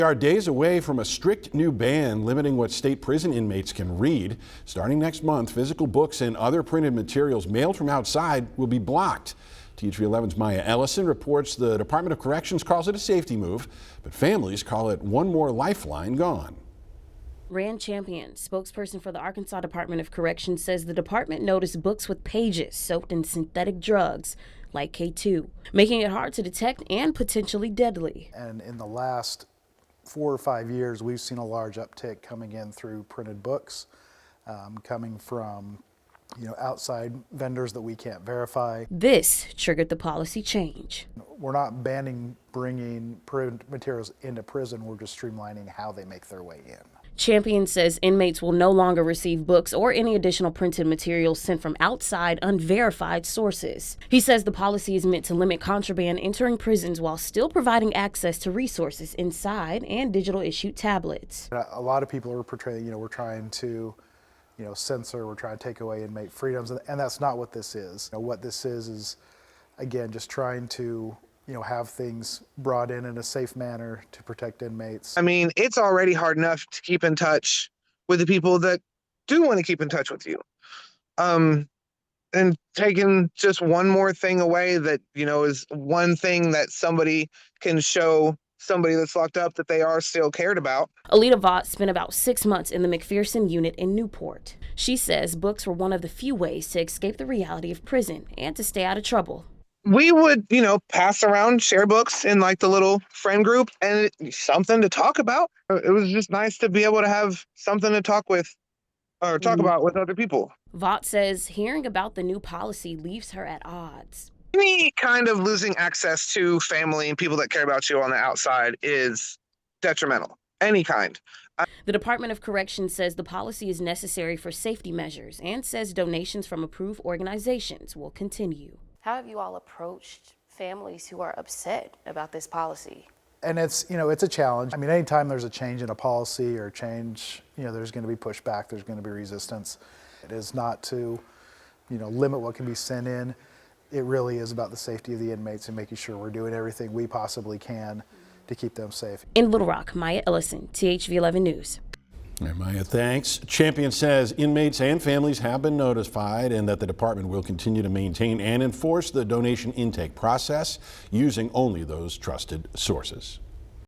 We are days away from a strict new ban limiting what state prison inmates can read. Starting next month, physical books and other printed materials mailed from outside will be blocked. THV 11's Maya Ellison reports the Department of Corrections calls it a safety move, but families call it one more lifeline gone. Rand Champion, spokesperson for the Arkansas Department of Corrections, says the department noticed books with pages soaked in synthetic drugs like K2, making it hard to detect and potentially deadly. And in the last 4 or 5 years, we've seen a large uptick coming in through printed books, coming from outside vendors that we can't verify. This triggered the policy change. We're not banning bringing printed materials into prison, we're just streamlining how they make their way in. Champion says inmates will no longer receive books or any additional printed materials sent from outside unverified sources. He says the policy is meant to limit contraband entering prisons while still providing access to resources inside and digital issued tablets. A lot of people are portraying, we're trying to censor, we're trying to take away inmate freedoms, and that's not what this is. What this is again, just trying to have things brought in a safe manner to protect inmates. I mean, it's already hard enough to keep in touch with the people that do want to keep in touch with you. And taking just one more thing away that, is one thing that somebody can show somebody that's locked up that they are still cared about. Alita Vaught spent about 6 months in the McPherson unit in Newport. She says books were one of the few ways to escape the reality of prison and to stay out of trouble. We would, pass around, share books in like the little friend group and something to talk about. It was just nice to be able to have something to talk with or talk about with other people. Vaught says hearing about the new policy leaves her at odds. Any kind of losing access to family and people that care about you on the outside is detrimental. Any kind. The Department of Corrections says the policy is necessary for safety measures and says donations from approved organizations will continue. How have you all approached families who are upset about this policy? And it's a challenge. I mean, anytime there's a change in a policy or change, there's going to be pushback, there's going to be resistance. It is not to, limit what can be sent in. It really is about the safety of the inmates and making sure we're doing everything we possibly can to keep them safe. In Little Rock, Maya Ellison, THV 11 News. All right, Maya, thanks. Champion says inmates and families have been notified and that the department will continue to maintain and enforce the donation intake process using only those trusted sources.